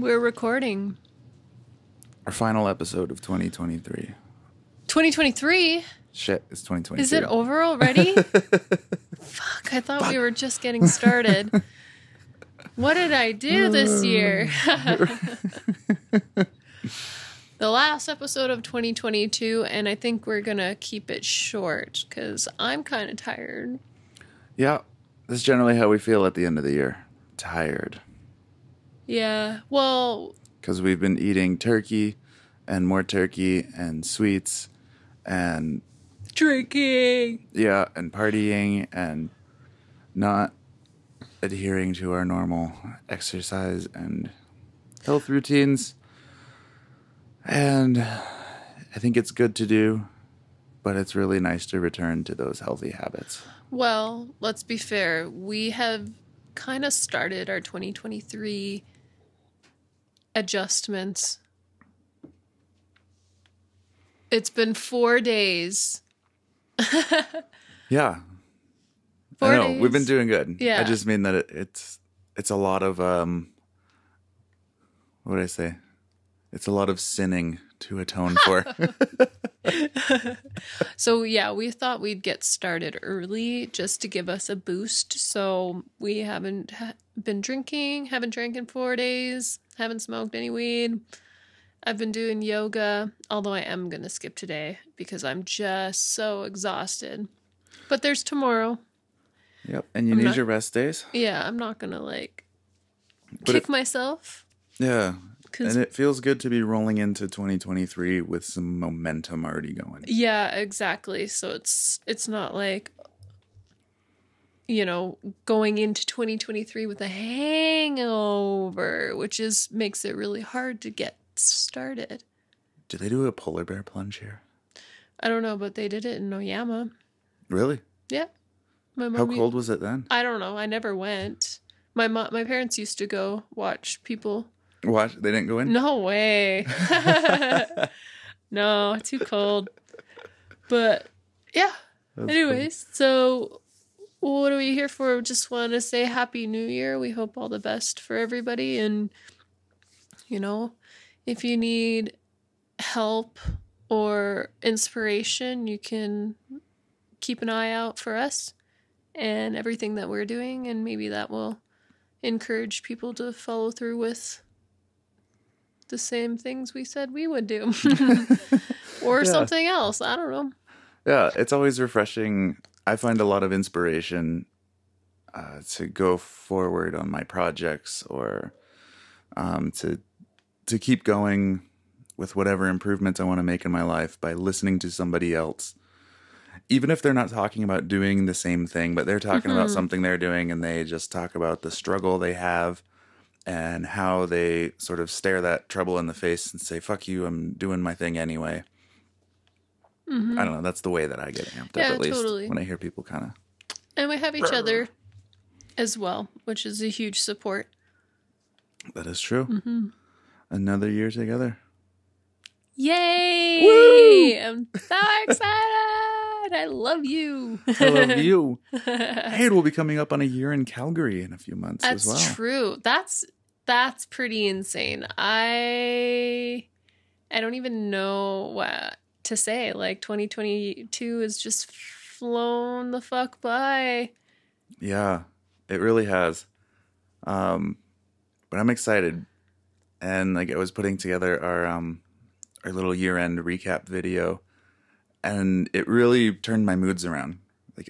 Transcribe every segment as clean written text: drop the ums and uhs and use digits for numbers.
We're recording. Our final episode of 2023. 2023? Shit, it's 2023. Is it over already? Fuck, I thought we were just getting started. What did I do this year? The last episode of 2022, and I think we're going to keep it short because I'm kind of tired. Yeah, that's generally how we feel at the end of the year. Tired. Yeah, well... Because we've been eating turkey and more turkey and sweets and... drinking. Yeah, and partying and not adhering to our normal exercise and health routines. And I think it's good to do, but it's really nice to return to those healthy habits. Well, let's be fair. We have kind of started our 2023 adjustments. It's been 4 days. Yeah. 4 I know. days. We've been doing good. Yeah. I just mean that it's a lot of, what did I say? It's a lot of sinning to atone for. So, yeah, we thought we'd get started early just to give us a boost. So we haven't been drinking, haven't drank in 4 days, haven't smoked any weed. I've been doing yoga, although I am going to skip today because I'm just so exhausted. But there's tomorrow. Yep. And you need your rest days. Yeah, I'm not going to kick myself. Yeah. And it feels good to be rolling into 2023 with some momentum already going. Yeah, exactly. So it's not like, going into 2023 with a hangover, which makes it really hard to get started. Do they do a polar bear plunge here? I don't know, but they did it in Oyama. Really? Yeah. How cold was it then? I don't know. I never went. My parents used to go watch people. What? They didn't go in? No way. No, too cold. But yeah. That's anyways, funny. So what are we here for? Just want to say Happy New Year. We hope all the best for everybody. And, if you need help or inspiration, you can keep an eye out for us and everything that we're doing. And maybe that will encourage people to follow through with the same things we said we would do. Or something else. I don't know. Yeah, it's always refreshing. I find a lot of inspiration to go forward on my projects or to keep going with whatever improvements I want to make in my life by listening to somebody else. Even if they're not talking about doing the same thing, but they're talking about something they're doing and they just talk about the struggle they have and how they sort of stare that trouble in the face and say, fuck you, I'm doing my thing anyway. Mm-hmm. I don't know. That's the way that I get amped up, at least, totally. When I hear people kind of... And we have each other as well, which is a huge support. That is true. Mm-hmm. Another year together. Yay! Woo! I'm so excited! I love you. I love you. Hey, it will be coming up on a year in Calgary in a few months as well. That's true. That's pretty insane. I don't even know what to say. 2022 has just flown the fuck by. Yeah, it really has. But I'm excited. And I was putting together our little year-end recap video, and it really turned my moods around.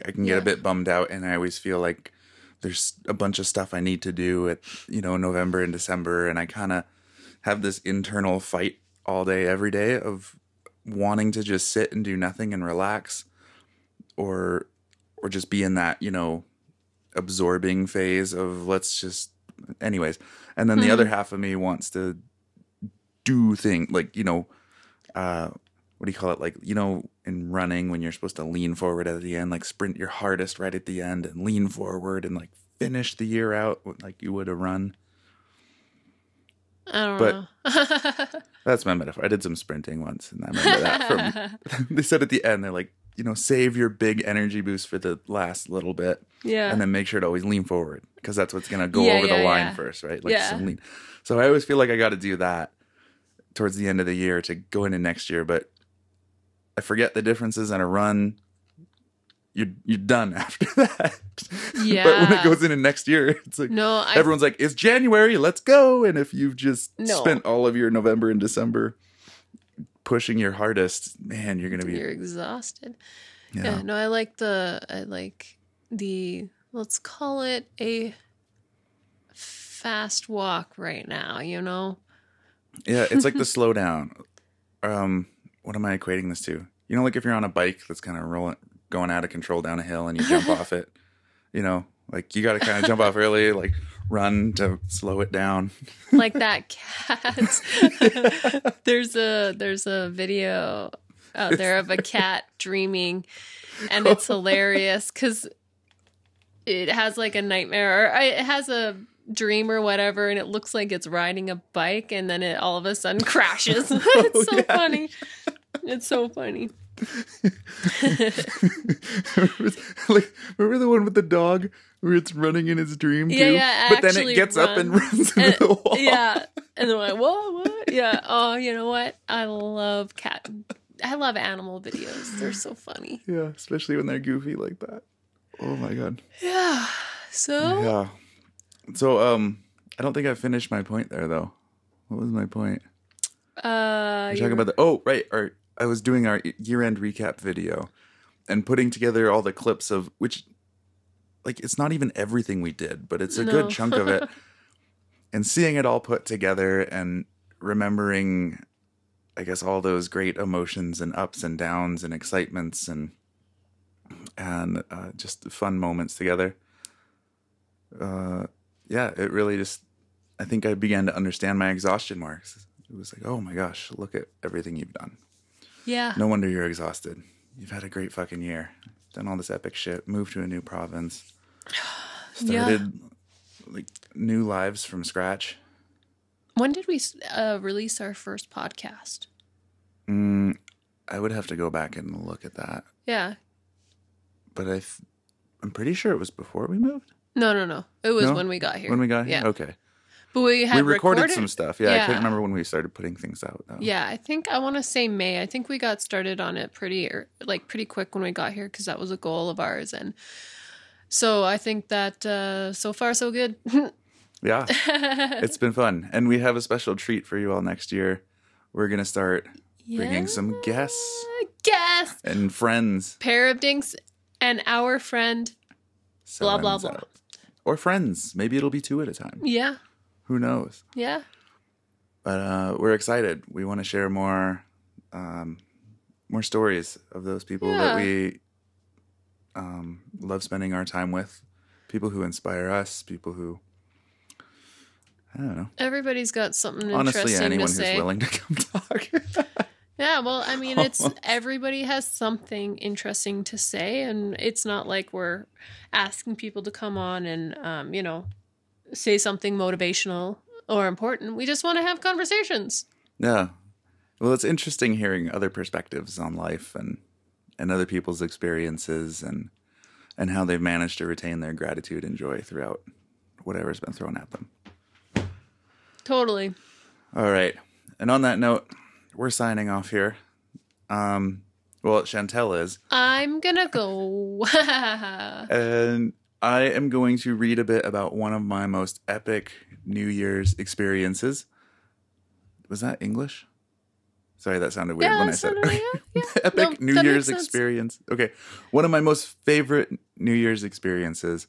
I can get a bit bummed out, and I always feel like there's a bunch of stuff I need to do at, November and December, and I kind of have this internal fight all day, every day of wanting to just sit and do nothing and relax, or just be in that, absorbing phase of let's just, anyways. And then the other half of me wants to do things what do you call it? In running when you're supposed to lean forward at the end, sprint your hardest right at the end and lean forward and finish the year out like you would a run. I don't know. That's my metaphor. I did some sprinting once and I remember that they said at the end, they're like, save your big energy boost for the last little bit. Yeah. And then make sure to always lean forward because that's what's going to go Yeah, over the yeah, line yeah. first, right? Like Yeah. some lean. So I always feel like I got to do that towards the end of the year to go into next year. But I forget the differences in a run. You're done after that. Yeah. But when it goes into next year, it's like No, everyone's like, it's January, let's go. And if you've just No. spent all of your November and December pushing your hardest, man, you're gonna be You're exhausted. Yeah. No, I like the let's call it a fast walk right now, Yeah, it's like the slow down. What am I equating this to? Like if you're on a bike that's kind of going out of control down a hill and you jump off it, like you got to kind of jump off early, like run to slow it down. Like that cat. There's a video out there of a cat dreaming, and it's hilarious because it has like a nightmare, or it has a dream or whatever, and it looks like it's riding a bike, and then it all of a sudden crashes. It's so funny. It's so funny. Remember the one with the dog where it's running in his dream too? Yeah, but then it gets up and runs into the wall. Yeah, and they're like, what? Yeah. Oh, you know what? I love animal videos. They're so funny. Yeah, especially when they're goofy like that. Oh my god. Yeah. So. I don't think I finished my point there though. What was my point? You're talking about I was doing our year-end recap video and putting together all the clips of which, like, it's not even everything we did, but it's a good chunk of it. And seeing it all put together and remembering, I guess, all those great emotions and ups and downs and excitements and just fun moments together. It really just, I think I began to understand my exhaustion marks. It was like, oh my gosh, look at everything you've done. Yeah. No wonder you're exhausted. You've had a great fucking year. Done all this epic shit. Moved to a new province. Started like new lives from scratch. When did we release our first podcast? I would have to go back and look at that. Yeah. But I'm pretty sure it was before we moved. No. It was when we got here. When we got here? Yeah. Okay. But we recorded some stuff. Yeah, I can't remember when we started putting things out, though. Yeah, I want to say May. I think we got started on it pretty quick when we got here because that was a goal of ours. And so I think that so far so good. Yeah, it's been fun. And we have a special treat for you all next year. We're going to start bringing some guests. And friends. Pair of dinks and our friend. Blah, blah, blah. Or friends. Maybe it'll be 2 at a time. Yeah. Who knows? Yeah. But we're excited. We want to share more stories of those people that we love spending our time with. People who inspire us. People who, I don't know. Everybody's got something Honestly, interesting anyone to say. who's willing to come talk. Yeah, well, I mean, everybody has something interesting to say, and it's not like we're asking people to come on and, say something motivational or important. We just want to have conversations. Yeah. Well, it's interesting hearing other perspectives on life and other people's experiences and how they've managed to retain their gratitude and joy throughout whatever's been thrown at them. Totally. All right. And on that note, we're signing off here. Well, Chantel is. I'm gonna go. And I am going to read a bit about one of my most epic New Year's experiences. Was that English? Sorry, that sounded weird when I said it. Yeah. Epic New Year's experience. Okay. One of my most favorite New Year's experiences.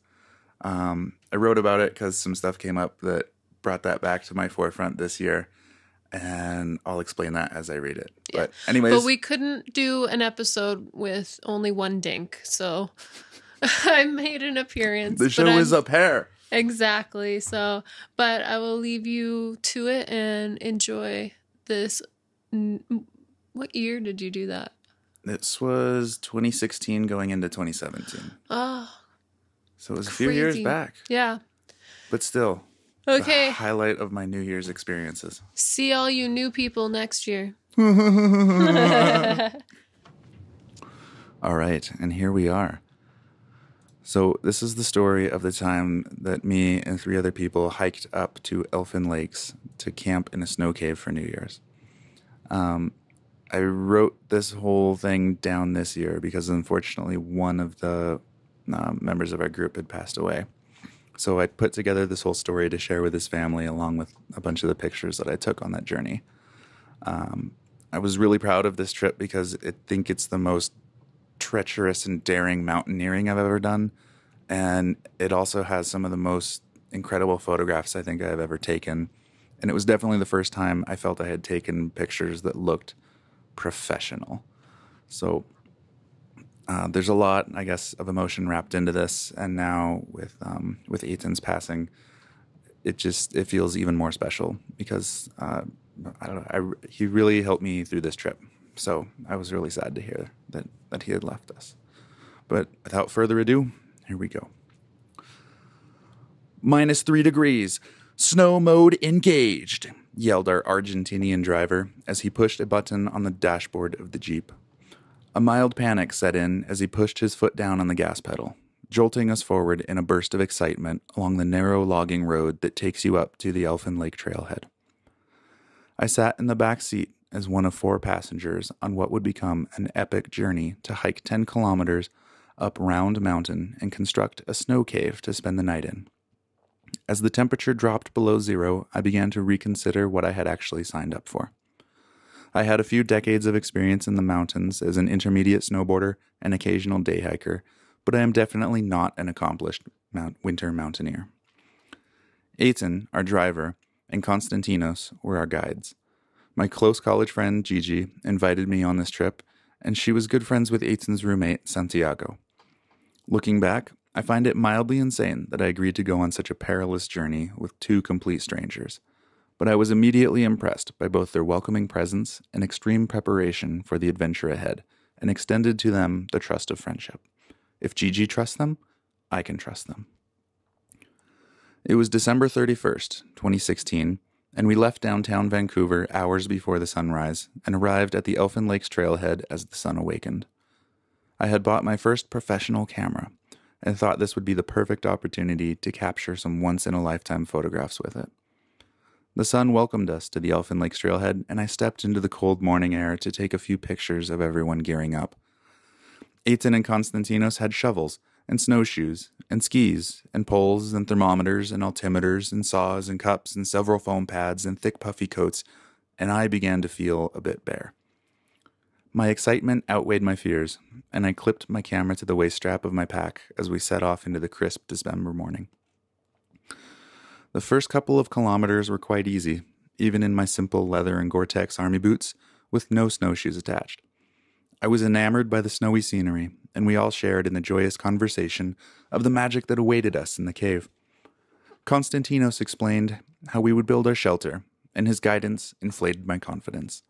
I wrote about it because some stuff came up that brought that back to my forefront this year. And I'll explain that as I read it. Yeah. But anyways. But we couldn't do an episode with only one dink, so I made an appearance. The show is up here. Exactly. So, but I will leave you to it and enjoy this. What year did you do that? This was 2016 going into 2017. Oh. So it was a few years back. Yeah. But still. Okay. The highlight of my New Year's experiences. See all you new people next year. All right, and here we are. So, this is the story of the time that me and three other people hiked up to Elfin Lakes to camp in a snow cave for New Year's. I wrote this whole thing down this year because unfortunately one of the members of our group had passed away. So, I put together this whole story to share with his family along with a bunch of the pictures that I took on that journey. I was really proud of this trip because I think it's the most treacherous and daring mountaineering I've ever done. And it also has some of the most incredible photographs I think I've ever taken. And it was definitely the first time I felt I had taken pictures that looked professional. So there's a lot, I guess, of emotion wrapped into this. And now with Ethan's passing, it feels even more special because I don't know. He really helped me through this trip. So I was really sad to hear that he had left us. But without further ado, here we go. -3 degrees. Snow mode engaged, yelled our Argentinian driver as he pushed a button on the dashboard of the Jeep. A mild panic set in as he pushed his foot down on the gas pedal, jolting us forward in a burst of excitement along the narrow logging road that takes you up to the Elfin Lake trailhead. I sat in the back seat as one of 4 passengers on what would become an epic journey to hike 10 kilometers up Round Mountain and construct a snow cave to spend the night in. As the temperature dropped below zero, I began to reconsider what I had actually signed up for. I had a few decades of experience in the mountains as an intermediate snowboarder and occasional day hiker, but I am definitely not an accomplished winter mountaineer. Eitan, our driver, and Konstantinos were our guides. My close college friend Gigi invited me on this trip, and she was good friends with Eitan's roommate Santiago. Looking back, I find it mildly insane that I agreed to go on such a perilous journey with 2 complete strangers, but I was immediately impressed by both their welcoming presence and extreme preparation for the adventure ahead, and extended to them the trust of friendship. If Gigi trusts them, I can trust them. It was December 31st, 2016, and we left downtown Vancouver hours before the sunrise and arrived at the Elfin Lakes trailhead as the sun awakened. I had bought my first professional camera and thought this would be the perfect opportunity to capture some once-in-a-lifetime photographs with it. The sun welcomed us to the Elfin Lakes trailhead, and I stepped into the cold morning air to take a few pictures of everyone gearing up. Eitan and Konstantinos had shovels and snowshoes and skis and poles and thermometers and altimeters and saws and cups and several foam pads and thick puffy coats, and I began to feel a bit bare. My excitement outweighed my fears, and I clipped my camera to the waist strap of my pack as we set off into the crisp December morning. The first couple of kilometers were quite easy, even in my simple leather and Gore-Tex army boots with no snowshoes attached. I was enamored by the snowy scenery, and we all shared in the joyous conversation of the magic that awaited us in the cave. Konstantinos explained how we would build our shelter, and his guidance inflated my confidence.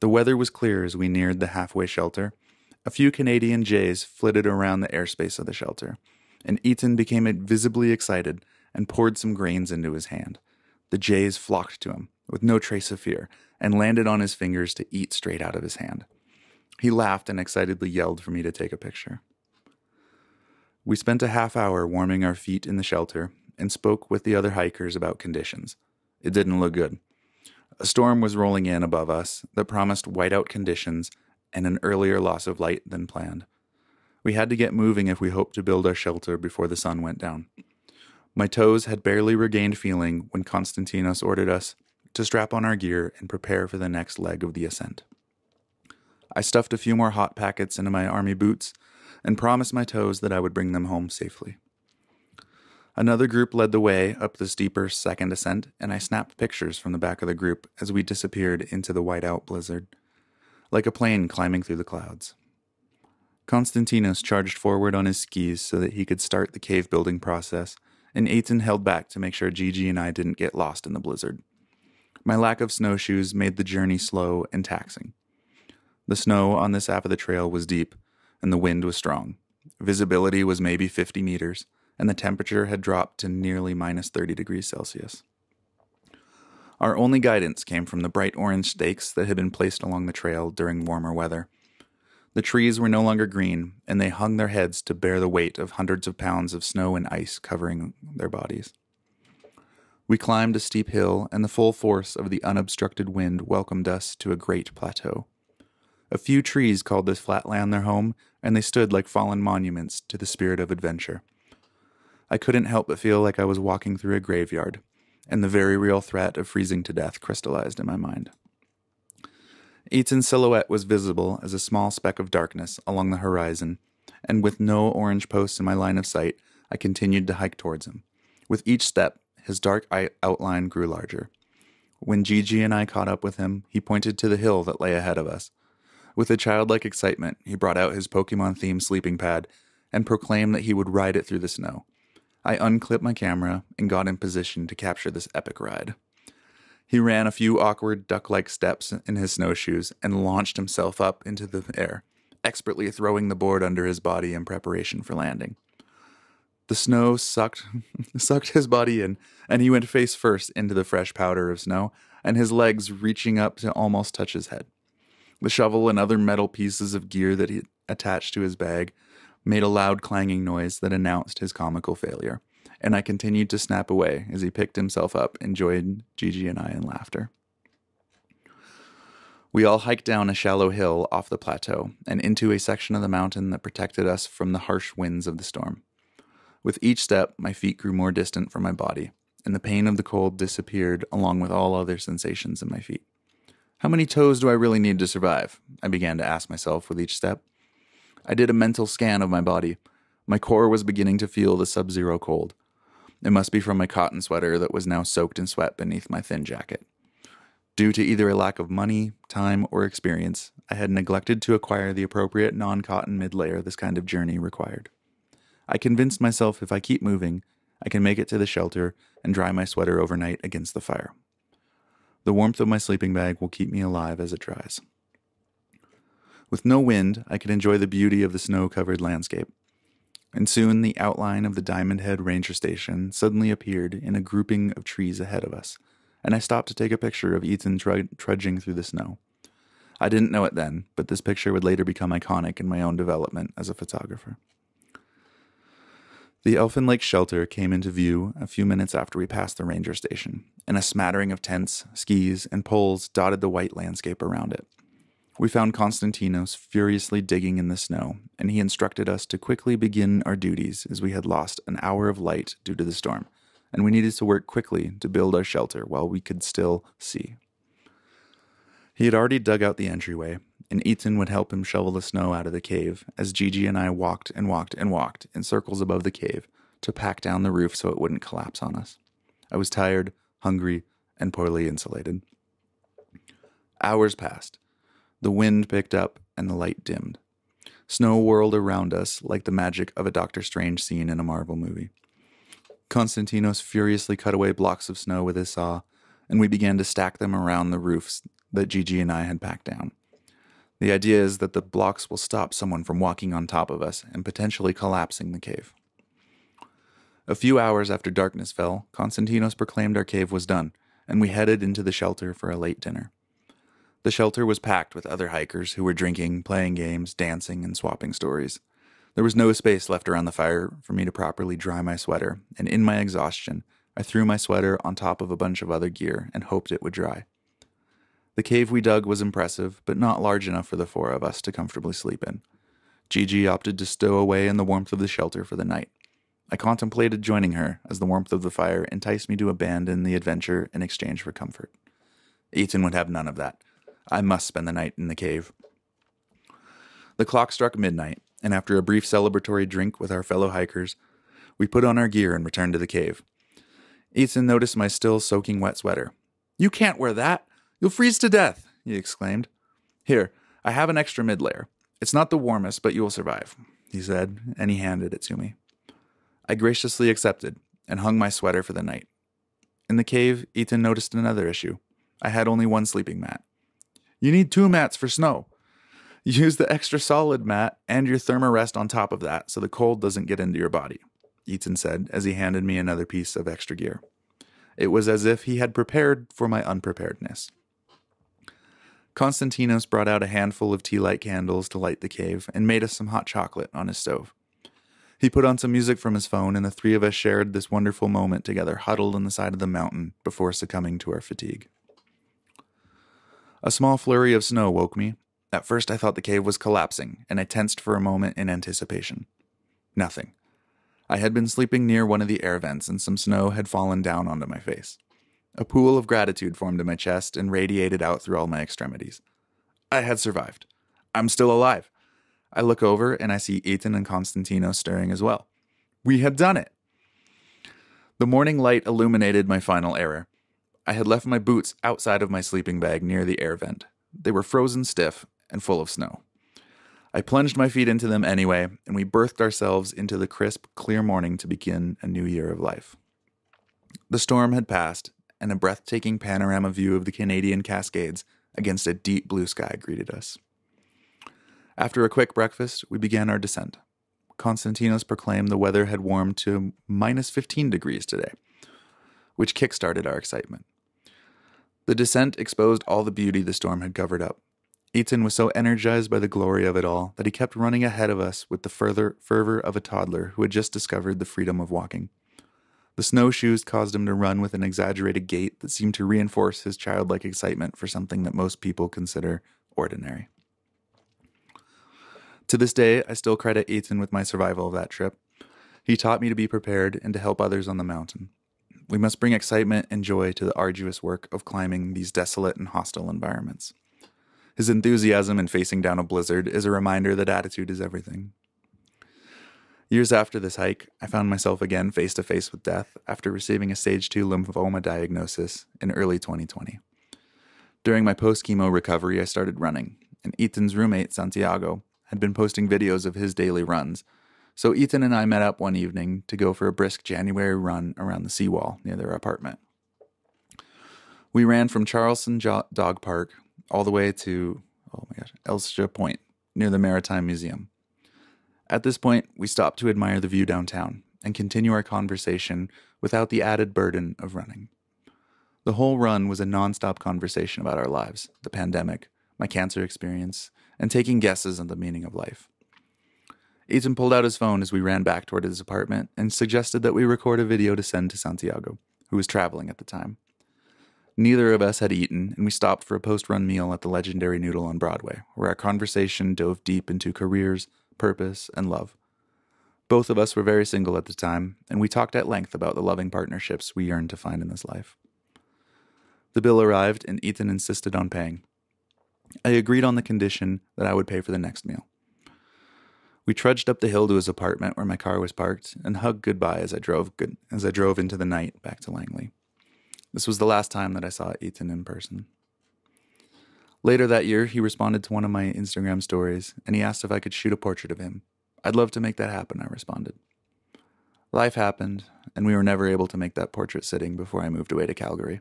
The weather was clear as we neared the halfway shelter. A few Canadian jays flitted around the airspace of the shelter, and Eitan became visibly excited and poured some grains into his hand. The jays flocked to him, with no trace of fear, and landed on his fingers to eat straight out of his hand. He laughed and excitedly yelled for me to take a picture. We spent a half hour warming our feet in the shelter and spoke with the other hikers about conditions. It didn't look good. A storm was rolling in above us that promised whiteout conditions and an earlier loss of light than planned. We had to get moving if we hoped to build our shelter before the sun went down. My toes had barely regained feeling when Konstantinos ordered us to strap on our gear and prepare for the next leg of the ascent. I stuffed a few more hot packets into my army boots and promised my toes that I would bring them home safely. Another group led the way up the steeper second ascent, and I snapped pictures from the back of the group as we disappeared into the whiteout blizzard, like a plane climbing through the clouds. Konstantinos charged forward on his skis so that he could start the cave building process, and Eitan held back to make sure Gigi and I didn't get lost in the blizzard. My lack of snowshoes made the journey slow and taxing. The snow on this half of the trail was deep, and the wind was strong. Visibility was maybe 50 meters, and the temperature had dropped to nearly -30 degrees Celsius. Our only guidance came from the bright orange stakes that had been placed along the trail during warmer weather. The trees were no longer green, and they hung their heads to bear the weight of hundreds of pounds of snow and ice covering their bodies. We climbed a steep hill, and the full force of the unobstructed wind welcomed us to a great plateau. A few trees called this flat land their home, and they stood like fallen monuments to the spirit of adventure. I couldn't help but feel like I was walking through a graveyard, and the very real threat of freezing to death crystallized in my mind. Eaton's silhouette was visible as a small speck of darkness along the horizon, and with no orange posts in my line of sight, I continued to hike towards him. With each step, his dark outline grew larger. When Gigi and I caught up with him, he pointed to the hill that lay ahead of us. With a childlike excitement, he brought out his Pokemon-themed sleeping pad and proclaimed that he would ride it through the snow. I unclipped my camera and got in position to capture this epic ride. He ran a few awkward duck-like steps in his snowshoes and launched himself up into the air, expertly throwing the board under his body in preparation for landing. The snow sucked his body in, and he went face first into the fresh powder of snow, and his legs reaching up to almost touch his head. The shovel and other metal pieces of gear that he attached to his bag made a loud clanging noise that announced his comical failure, and I continued to snap away as he picked himself up and joined Gigi and I in laughter. We all hiked down a shallow hill off the plateau and into a section of the mountain that protected us from the harsh winds of the storm. With each step, my feet grew more distant from my body, and the pain of the cold disappeared along with all other sensations in my feet. How many toes do I really need to survive? I began to ask myself with each step. I did a mental scan of my body. My core was beginning to feel the sub-zero cold. It must be from my cotton sweater that was now soaked in sweat beneath my thin jacket. Due to either a lack of money, time, or experience, I had neglected to acquire the appropriate non-cotton mid-layer this kind of journey required. I convinced myself if I keep moving, I can make it to the shelter and dry my sweater overnight against the fire. The warmth of my sleeping bag will keep me alive as it dries. With no wind, I could enjoy the beauty of the snow-covered landscape. And soon the outline of the Diamond Head Ranger Station suddenly appeared in a grouping of trees ahead of us, and I stopped to take a picture of Ethan trudging through the snow. I didn't know it then, but this picture would later become iconic in my own development as a photographer. The Elfin Lake shelter came into view a few minutes after we passed the ranger station, and a smattering of tents, skis, and poles dotted the white landscape around it. We found Konstantinos furiously digging in the snow, and he instructed us to quickly begin our duties as we had lost an hour of light due to the storm, and we needed to work quickly to build our shelter while we could still see. He had already dug out the entryway, and Ethan would help him shovel the snow out of the cave as Gigi and I walked and walked and walked in circles above the cave to pack down the roof so it wouldn't collapse on us. I was tired, hungry, and poorly insulated. Hours passed. The wind picked up and the light dimmed. Snow whirled around us like the magic of a Doctor Strange scene in a Marvel movie. Konstantinos furiously cut away blocks of snow with his saw, and we began to stack them around the roofs that Gigi and I had packed down. The idea is that the blocks will stop someone from walking on top of us and potentially collapsing the cave. A few hours after darkness fell, Konstantinos proclaimed our cave was done, and we headed into the shelter for a late dinner. The shelter was packed with other hikers who were drinking, playing games, dancing, and swapping stories. There was no space left around the fire for me to properly dry my sweater, and in my exhaustion, I threw my sweater on top of a bunch of other gear and hoped it would dry. The cave we dug was impressive, but not large enough for the four of us to comfortably sleep in. Gigi opted to stow away in the warmth of the shelter for the night. I contemplated joining her, as the warmth of the fire enticed me to abandon the adventure in exchange for comfort. Ethan would have none of that. I must spend the night in the cave. The clock struck midnight, and after a brief celebratory drink with our fellow hikers, we put on our gear and returned to the cave. Ethan noticed my still soaking wet sweater. "You can't wear that! You'll freeze to death!" he exclaimed. "Here, I have an extra mid-layer. It's not the warmest, but you will survive," he said, and he handed it to me. I graciously accepted and hung my sweater for the night. In the cave, Ethan noticed another issue. I had only one sleeping mat. "You need 2 mats for snow. Use the extra solid mat and your thermarest on top of that so the cold doesn't get into your body," Ethan said as he handed me another piece of extra gear. It was as if he had prepared for my unpreparedness. Konstantinos brought out a handful of tea light candles to light the cave and made us some hot chocolate on his stove. He put on some music from his phone, and the three of us shared this wonderful moment together, huddled on the side of the mountain before succumbing to our fatigue. A small flurry of snow woke me. At first I thought the cave was collapsing, and I tensed for a moment in anticipation. Nothing. I had been sleeping near one of the air vents, and some snow had fallen down onto my face. A pool of gratitude formed in my chest and radiated out through all my extremities. I had survived. I'm still alive. I look over and I see Ethan and Constantino stirring as well. We had done it. The morning light illuminated my final error. I had left my boots outside of my sleeping bag near the air vent. They were frozen stiff and full of snow. I plunged my feet into them anyway, and we birthed ourselves into the crisp, clear morning to begin a new year of life. The storm had passed, and a breathtaking panorama view of the Canadian Cascades against a deep blue sky greeted us. After a quick breakfast, we began our descent. Konstantinos proclaimed the weather had warmed to minus 15 degrees today, which kick-started our excitement. The descent exposed all the beauty the storm had covered up. Ethan was so energized by the glory of it all that he kept running ahead of us with the fervor of a toddler who had just discovered the freedom of walking. The snowshoes caused him to run with an exaggerated gait that seemed to reinforce his childlike excitement for something that most people consider ordinary. To this day, I still credit Ethan with my survival of that trip. He taught me to be prepared and to help others on the mountain. We must bring excitement and joy to the arduous work of climbing these desolate and hostile environments. His enthusiasm in facing down a blizzard is a reminder that attitude is everything. Years after this hike, I found myself again face to face with death after receiving a stage 2 lymphoma diagnosis in early 2020. During my post-chemo recovery, I started running, and Ethan's roommate, Santiago, had been posting videos of his daily runs, so Ethan and I met up one evening to go for a brisk January run around the seawall near their apartment. We ran from Charleston Dog Park all the way to, Elsha Point, near the Maritime Museum. At this point, we stopped to admire the view downtown and continue our conversation without the added burden of running. The whole run was a non-stop conversation about our lives, the pandemic, my cancer experience, and taking guesses on the meaning of life. Ethan pulled out his phone as we ran back toward his apartment and suggested that we record a video to send to Santiago, who was traveling at the time. Neither of us had eaten, and we stopped for a post-run meal at the legendary Noodle on Broadway, where our conversation dove deep into careers, purpose, and love. Both of us were very single at the time, and we talked at length about the loving partnerships we yearned to find in this life. The bill arrived, and Ethan insisted on paying. I agreed on the condition that I would pay for the next meal. We trudged up the hill to his apartment where my car was parked and hugged goodbye as I drove into the night back to Langley. This was the last time that I saw Ethan in person. Later that year, he responded to one of my Instagram stories, and he asked if I could shoot a portrait of him. I'd love to make that happen, I responded. Life happened, and we were never able to make that portrait sitting before I moved away to Calgary.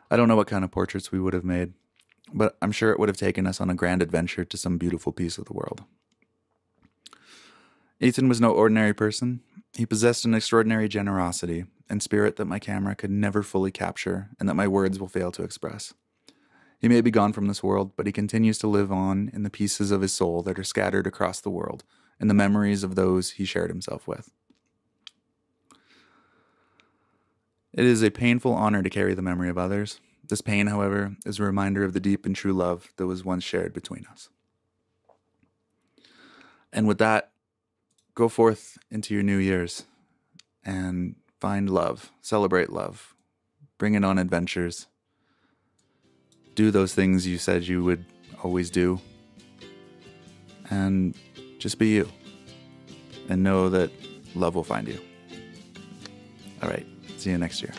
I don't know what kind of portraits we would have made, but I'm sure it would have taken us on a grand adventure to some beautiful piece of the world. Ethan was no ordinary person. He possessed an extraordinary generosity and spirit that my camera could never fully capture and that my words will fail to express. He may be gone from this world, but he continues to live on in the pieces of his soul that are scattered across the world and the memories of those he shared himself with. It is a painful honor to carry the memory of others. This pain, however, is a reminder of the deep and true love that was once shared between us. And with that, go forth into your new years and find love, celebrate love, bring it on adventures, do those things you said you would always do, and just be you, and know that love will find you. All right, see you next year.